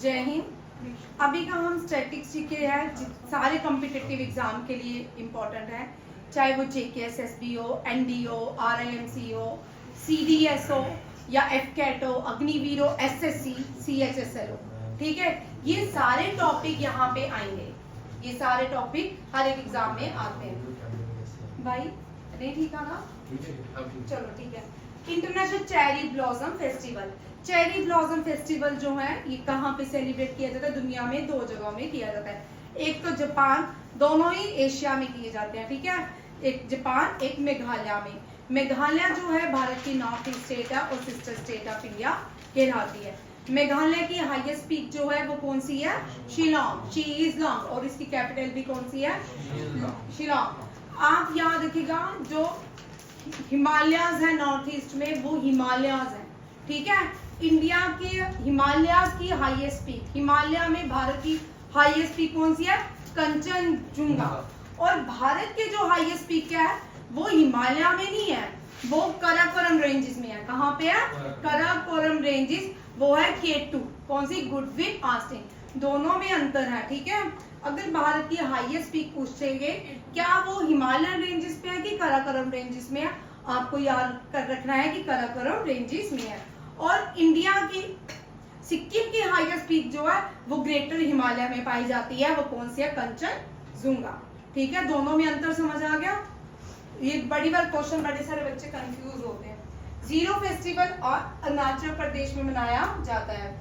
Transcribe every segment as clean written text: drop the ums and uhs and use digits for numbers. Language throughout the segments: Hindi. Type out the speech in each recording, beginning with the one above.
जय हिंद। अभी का हम स्टैटिक्स सीखे हैं, सारे कॉम्पिटिटिव एग्जाम के लिए इम्पोर्टेंट है, चाहे वो जेकेएस, एसबीओ, एनडीओ, आरआईएमसी हो, सीडीएस हो या एफकेट हो, अग्निवीर हो, एसएससी, सीएचएसएल हो। ठीक है, ये सारे टॉपिक यहाँ पे आएंगे, ये सारे टॉपिक हर एक एग्जाम में आते हैं। भाई नहीं ठीक है ना? चलो ठीक है। International cherry blossom festival. Cherry blossom festival जो है ये कहाँ पे सेलिब्रेट किया जाता है? दुनिया में 2 जगहों में किया जाता है, एक तो जापान, दोनों ही एशिया में किए जाते हैं। ठीक है, एक जापान, एक मेघालय में। मेघालय जो है भारत की नॉर्थ ईस्ट स्टेट है और सिस्टर स्टेट ऑफ इंडिया कहलाती है। मेघालय की हाईएस्ट पीक जो है वो कौन सी है? शिलोंग, शिलोंग, और इसकी कैपिटल भी कौन सी है? शिलोंग। आप याद रखिएगा, जो हिमालयाज है नॉर्थ ईस्ट में, वो हिमालयाज है। ठीक है, इंडिया के हिमालयाज की हाईएस्ट पीक, हिमालय में भारत की हाईएस्ट पीक कौन सी है? कंचनजुंगा। और भारत के जो हाईएस्ट पीक है वो हिमालय में नहीं है, वो कराकोरम रेंजेस में है। कहाँ पे है? कराकोरम रेंजेस, वो है K2। कौन सी? Goodwill Austen. दोनों में अंतर है। ठीक है, अगर भारत की हाईएस्ट पीक पूछेंगे क्या वो हिमालयन रेंजेस पे है कि कराकोरम रेंजेस में है, आपको याद कर रखना है कि कराकोरम रेंजेस में है। और इंडिया की सिक्किम की हाईएस्ट पीक जो है वो ग्रेटर हिमालय में पाई जाती है, वो कौन सी है? कंचनजुंगा। ठीक है, दोनों में अंतर समझ आ गया? ये बड़ी बार क्वेश्चन बड़े सारे बच्चे कंफ्यूज होते हैं। जीरो फेस्टिवल और अरुणाचल प्रदेश में मनाया जाता है।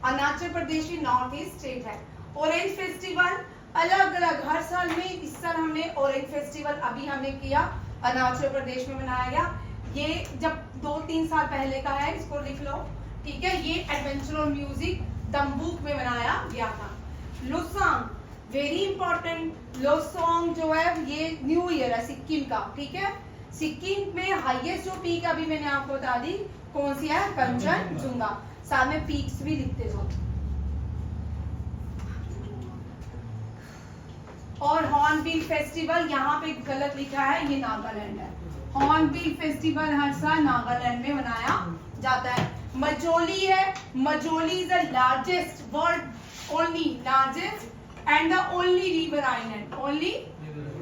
अरुणाचल प्रदेश की नॉर्थ ईस्ट स्टेट है। ऑरेंज फेस्टिवल अलग अलग हर साल में, इस साल हमने ऑरेंज फेस्टिवल अभी हमने किया, अरुणाचल प्रदेश में मनाया गया। ये जब 2-3 साल पहले का है, इसको लिख लो। ठीक है, ये एडवेंचर और म्यूजिक दम्बुक में मनाया गया था। लोसांग वेरी इंपॉर्टेंट, लोसांग जो है ये न्यू ईयर है सिक्किम का। ठीक है, सिक्किम में हाईएस्ट जो पीक अभी मैंने आपको बता दी कौन सी है? कंचनजुंगा। साथ में पीक्स भी लिखते जाओ। और हॉर्नबिल फेस्टिवल यहाँ पे गलत लिखा है, ये नागालैंड है। हॉर्नबिल फेस्टिवल हर साल नागालैंड में मनाया जाता है। मजोली है, Majuli is the largest world only largest and the only river island, only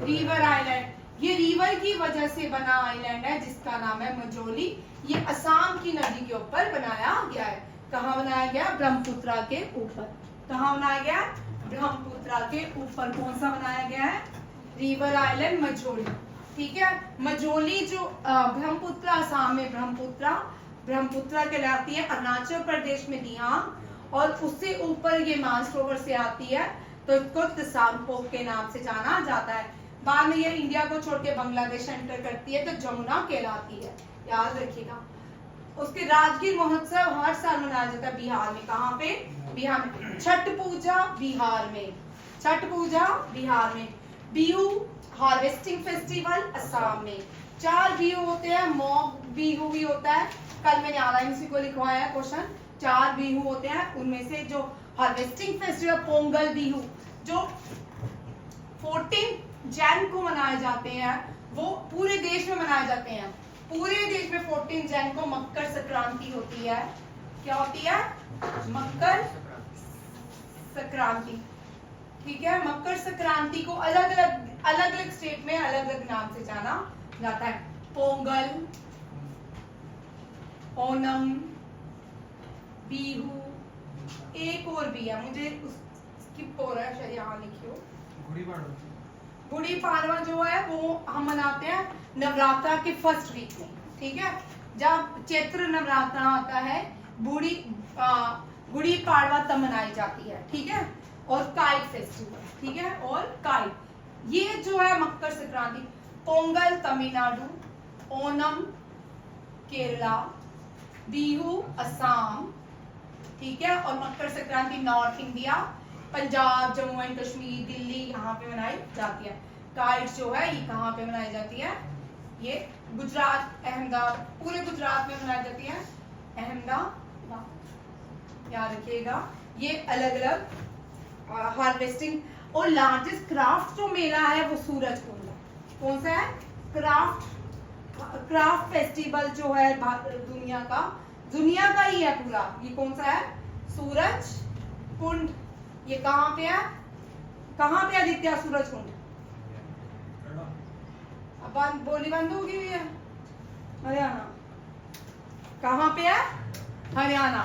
river island. ये रिवर की वजह से बना आइलैंड है जिसका नाम है मजोली। ये असम की नदी के ऊपर बनाया गया है। कहाँ बनाया गया? ब्रह्मपुत्रा के ऊपर। कहाँ बनाया गया? ब्रह्मपुत्रा के ऊपर। कौन सा बनाया गया है? River island Majuli. ठीक है, मजोली जो ब्रह्मपुत्रा, असम में ब्रह्मपुत्रा कहलाती है। अरुणाचल प्रदेश में दियांग, और उससे ऊपर ये मानसरोवर से आती है, तो इसको तसांगपोक के नाम से जाना जाता है। बाद में ये इंडिया को छोड़ के बांग्लादेश एंटर करती है, तो जमुना कहलाती है, याद रखिएगा। उसके राजगीर महोत्सव हर साल मनाया जाता है बिहार में। कहाँ पे? बिहार में। छठ पूजा बिहार में, छठ पूजा बिहार में। बिहू हार्वेस्टिंग फेस्टिवल असम में। 4 बिहू होते हैं, मॉग बिहू भी होता है। कल मैंने आरआईएमसी को लिखवाया है क्वेश्चन। 4 बिहू होते हैं, उनमें से जो हार्वेस्टिंग फेस्टिवल पोंगल बिहू जो 14 जैन को मनाए जाते हैं, वो पूरे देश में मनाए जाते हैं। पूरे देश में 14 जैन को मकर संक्रांति होती है। क्या होती है? मकर संक्रांति। ठीक है, मकर संक्रांति को अलग अलग स्टेट में अलग अलग नाम से जाना जाता है। पोंगल, ओनम, बिहू, एक और भी है, मुझे स्किप हो रहा है, शायद यहाँ लिखियो। गुड़ी पाड़वा जो है वो हम मनाते हैं नवरात्रा के फर्स्ट वीक में। ठीक है, जब चैत्र नवरात्रा आता है, गुड़ी पाड़वा तब मनाई जाती है। ठीक है, और काइट फेस्टिवल। ठीक है, और काइट, ये जो है मकर संक्रांति। पोंगल तमिलनाडु, ओनम केरला, बिहू असम। ठीक है, और Makar Sankranti north India, Punjab, Jammu and Kashmir, Delhi, यहाँ पे मनाई जाती है। काइट जो है ये कहाँ पे मनाई जाती है? ये गुजरात, अहमदाबाद, पूरे गुजरात में मनाई जाती है, अहमदाबाद, याद रखिएगा। ये अलग अलग हार्वेस्टिंग। और लार्जेस्ट क्राफ्ट जो मेला है वो सूरजकुंड है। कौन सा है? क्राफ्ट फेस्टिवल जो है दुनिया का ही है पूरा। ये कौन सा है? सूरज कुंड, ये कहाँ पे है? कहाँ पे आदित्य सूरज कुंड? अब बोली बंद होगी हुई है। हरियाणा। कहाँ पे है? हरियाणा।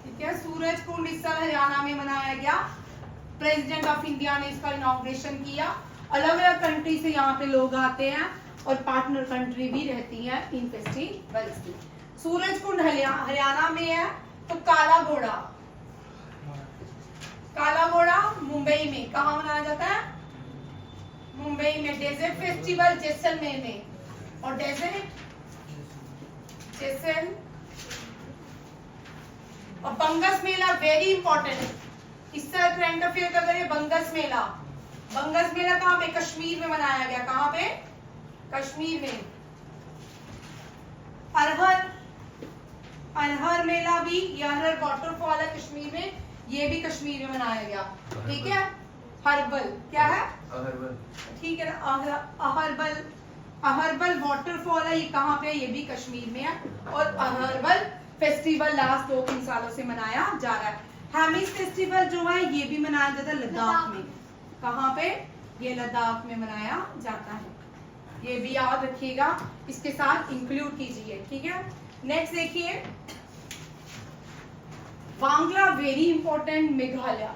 ठीक है, सूरज कुंड इस साल हरियाणा में मनाया गया। प्रेसिडेंट ऑफ इंडिया ने इसका इनॉग्रेशन किया। अलग अलग कंट्री से यहाँ पे लोग आते हैं और पार्टनर कंट्री भी रहती है इन फेस्टिवल्स की। सूरज कुंड हरियाणा में है। तो काला घोड़ा, काला घोड़ा मुंबई में कहाँ मनाया जाता है? मुंबई में। डेजर्ट फेस्टिवल जैसलमेर में। और डेजर्ट जैसल और बंगस मेला वेरी इंपॉर्टेंट। इस तरह करंट अफेयर का करिए। बंगस मेला, बंगस मेला कहाँ पे? कश्मीर में मनाया गया। कहाँ पे? कश्मीर में। अरहर, अरहर मेला भी, ये अरहर वाटरफॉल है कश्मीर में, ये भी कश्मीर में मनाया गया। ठीक है। हर्बल क्या है? अहरबल। ठीक है ना, अहरबल, अहरबल वाटरफॉल है, ये कहाँ पे है? ये भी कश्मीर में है। और अहरबल फेस्टिवल लास्ट 2-3 सालों से मनाया जा रहा है। हैमिस फेस्टिवल जो है ये भी मनाया जाता है लद्दाख में। कहाँ पे? ये लद्दाख में मनाया जाता है। ये भी याद रखिएगा, इसके साथ इंक्लूड कीजिए। ठीक है। नेक्स्ट देखिए, बांग्ला वेरी इंपॉर्टेंट। मेघालय,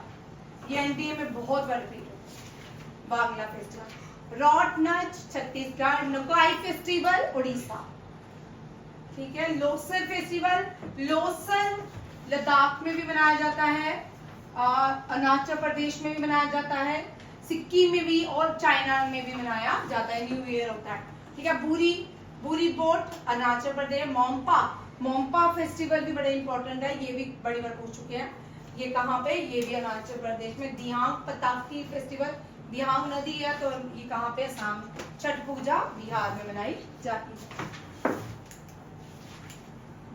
ये एनडीए में बहुत बार रिपीट है। बांग्ला फेस्टिवल। रॉटनच छत्तीसगढ़। नुकाई फेस्टिवल उड़ीसा। ठीक है। लोसर फेस्टिवल, लोसर लद्दाख में भी मनाया जाता है, अरुणाचल प्रदेश में भी मनाया जाता है, सिक्किम में भी और चाइना में भी मनाया जाता है। न्यू ईयर होता है। ठीक है। बुरी, बुरी बोट अरुणाचल प्रदेश। मोम्पा, मोम्पा फेस्टिवल भी बड़े इंपॉर्टेंट है, ये भी बड़ी बार पूछ चुके हैं। ये कहाँ पे? ये भी अरुणाचल प्रदेश में। दिहांग पताकी फेस्टिवल, दिहांग नदी है तो ये कहाँ पे? असम। छठ पूजा बिहार में मनाई जाती है।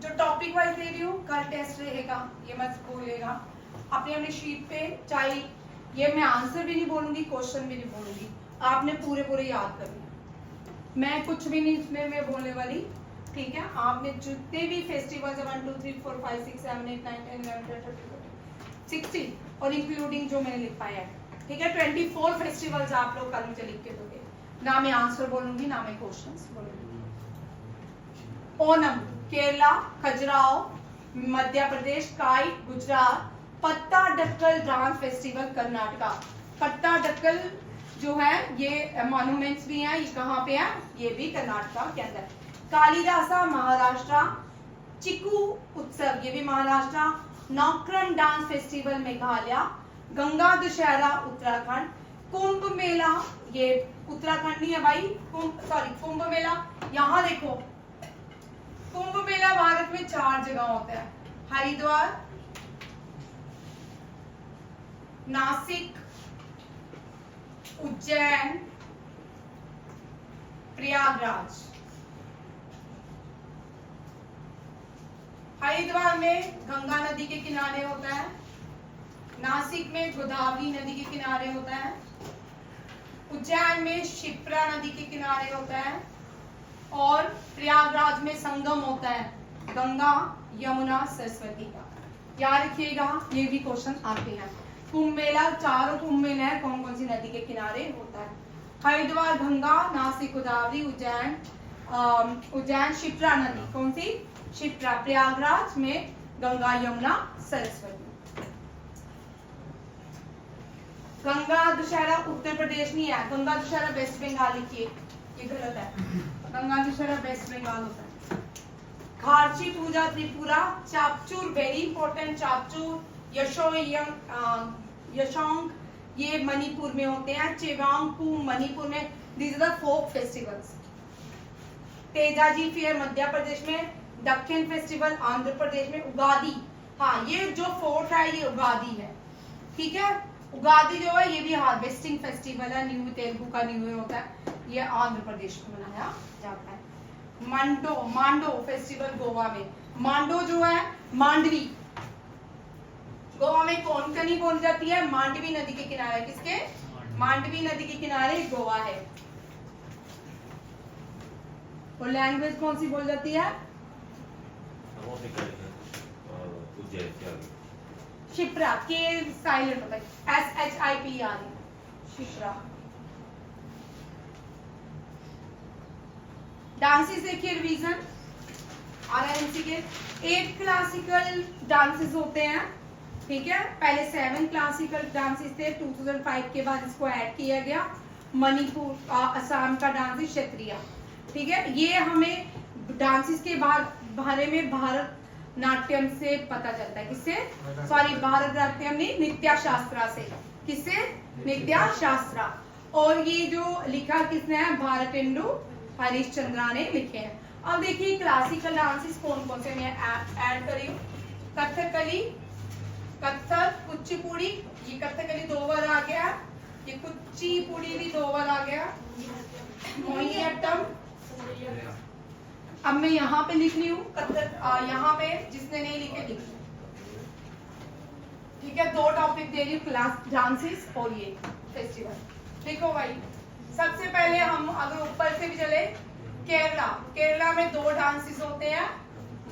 जो टॉपिक वाइज दे रही हूँ, कल टेस्ट रहेगा, ये मत भूलिएगा। अपने अपने शीट पे, चाहे ये मैं आंसर भी नहीं बोलूंगी, क्वेश्चन भी नहीं बोलूंगी, आपने पूरे पूरे याद करना। मैं कुछ भी नहीं इसमें मैं बोलने वाली। ठीक है। आपने जितने भी फेस्टिवल्स 1 2 3 4 5 6 7 8 9 10 11 12 13 14 16 और इंक्लूडिंग जो मैंने लिख पाया है। ठीक है। 24 फेस्टिवल्स आप लोग कल मुझे लिख के दोगे। ना मैं आंसर बोलूंगी, ना मैं क्वेश्चंस बोलूंगी। Onam Kerala, Khajuraho Madhya Pradesh, kite Gujarat, Pattadakal dance festival Karnataka. Pattadakal जो है ये मॉन्यूमेंट्स भी हैं, ये कहाँ पे है? ये भी कर्नाटका के अंदर। कालिदासा महाराष्ट्र, चिकू उत्सव ये भी महाराष्ट्र, नौक्रम डांस फेस्टिवल मेघालय, गंगा दशहरा उत्तराखंड, कुंभ मेला ये उत्तराखंड नहीं है भाई, कुंभ मेला यहाँ देखो। कुंभ मेला भारत में 4 जगह होता है, हरिद्वार, नासिक, उज्जैन, प्रयागराज। हरिद्वार में गंगा नदी के किनारे होता है, नासिक में गोदावरी नदी के किनारे होता है, उज्जैन में शिप्रा नदी के किनारे होता है और प्रयागराज में संगम होता है गंगा यमुना सरस्वती का। याद रखिएगा, ये भी क्वेश्चन आते हैं। कुंभ मेला, चारों कुंभ मेला है, कौन कौन सी नदी के किनारे होता है? हरिद्वार गंगा, नासिक गोदावरी, उज्जैन शिप्रा नदी, कौन सी? शिप्रा। प्रयागराज में गंगा यमुना सरस्वती। गंगा दशहरा उत्तर प्रदेश नहीं है, गंगा दशहरा वेस्ट बंगाल लिखिए, ये गलत है। गंगा दशहरा वेस्ट बंगाल होता है। खारची पूजा त्रिपुरा, चापचूर वेरी इंपॉर्टेंट, चापचूर, यशोंग ये मणिपुर में होते हैं, चेवांगपू मणिपुर में। These are the folk festivals. Tejaji fair Madhya Pradesh में, दक्षिण फेस्टिवल आंध्र प्रदेश में, उगादी, हाँ ये जो फोर्थ है ये उगादी है। ठीक है। उगादी जो है ये भी हार्वेस्टिंग फेस्टिवल है, न्यू तेलुगु का न्यू ईयर होता है, ये आंध्र प्रदेश में मनाया जाता है। मांडो फेस्टिवल गोवा में। मांडो जो है मांडवी, गोवा में कोंकणी बोली जाती है, मांडवी नदी के किनारे। किसके? मांडवी नदी के किनारे गोवा है। और लैंग्वेज कौन सी बोली जाती है? शिप्रा, के साइलेंट होता है, SHIPRA, शिप्रा। डांसेस देखिए रिवीजन RIMC के 8 क्लासिकल डांसेस होते हैं, ठीक है। पहले 7 क्लासिकल डांसेस थे, 2005 के बाद इसको ऐड किया गया। मणिपुर असम का डांस है क्षत्रिय, ठीक है। ये हमें डांसेस के बारे में भारत नाट्यम से पता चलता है, किससे, सॉरी भारत नाट्यम नहीं, नित्या शास्त्रा से। किससे, नित्या शास्त्रा। और ये जो लिखा किसने है, भारतेंदु हरिश्चंद्रा ने लिखे हैं। अब देखिए क्लासिकल डांसेस कौन कौन से मैं ऐड करी हूँ। कथकली, कथक, कुचिपुड़ी, ये कथकली 2 बार आ गया, ये कुचिपुड़ी भी 2 बार आ गया। मोहिनीअट्टम, अब मैं यहाँ पे लिख रही हूँ कथक, यहाँ पे जिसने नहीं लिखे लिख, ठीक है। 2 टॉपिक दे रही हूँ, क्लास डांसेस और ये फेस्टिवल। देखो भाई, सबसे पहले हम अगर ऊपर से भी चले, केरला, केरला में 2 डांसेस होते हैं,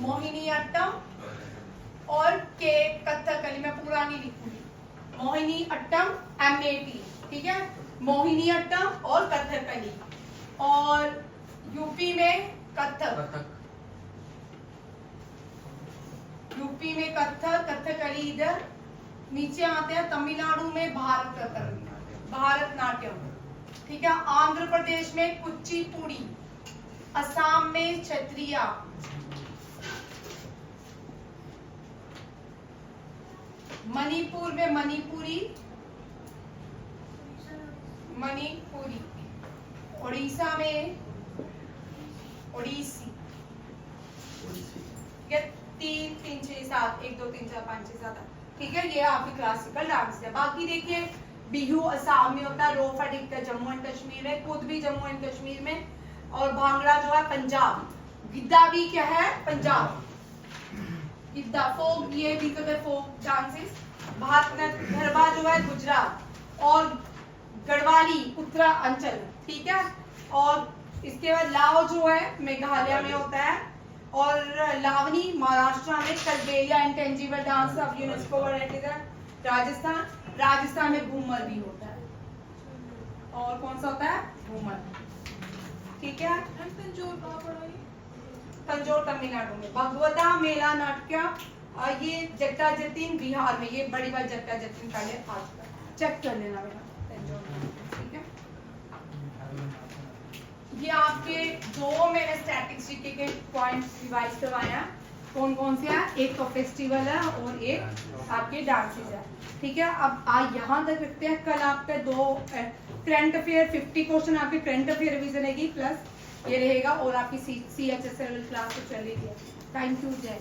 मोहिनीअट्टम और के कथकली। मैं पूरा नहीं लिखूंगी, मोहिनीअट्टम MAT, ठीक है, मोहिनीअट्टम और कथकली। और यूपी में कथक, यूपी में कथक, कथकली इधर। नीचे आते हैं तमिलनाडु में भारतनाट्यम, ठीक है। आंध्र प्रदेश में कुचिपुड़ी, असम में क्षत्रिय, मणिपुर में मणिपुरी, उड़ीसा में ओडिसी, 3 3 6 7 1 2 3 4 5 6 7, ठीक है। ये आपकी क्लासिकल डांस है। बाकी देखिए बिहू असम में होता है, रोफ दिखता है जम्मू एंड कश्मीर में, खुद भी जम्मू एंड कश्मीर में। और भांगड़ा जो है पंजाब, गिद्दा भी क्या है, पंजाब, गिद्दा। फोक, ये भी तो फोक डांसेस। भारतनाट्यम, गरबा जो है गुजरात, और गढ़वाली उत्तरांचल, ठीक है। और इसके बाद लाव जो है मेघालय में होता है, और लावनी महाराष्ट्र में। Kalbelia intangible dance of UNESCO world heritage Rajasthan, Rajasthan में घूमर भी होता है। और कौन सा होता है, घूमर, ठीक है। तंजौर तमिलनाडु में। भगवता मेला नाट्य, ये जट्टा जतीन बिहार में, ये बड़ी बात जट्टा जतीन पहले आज चेक कर लेना बेटा, ठीक है। ये आपके 2 मैंने स्टैटिक्स जीके के पॉइंट्स रिवाइज करवाए हैं। कौन कौन से हैं, एक तो फेस्टिवल है और एक आपके डांसेस है, ठीक है। अब आज यहाँ तक रखते हैं। कल आपके 2 करंट अफेयर 50 क्वेश्चन आपके करंट अफेयर रिवीजन रहेगी, प्लस ये रहेगा, और आपकी CHSL क्लास तो चलेगी। थैंक यू, जय।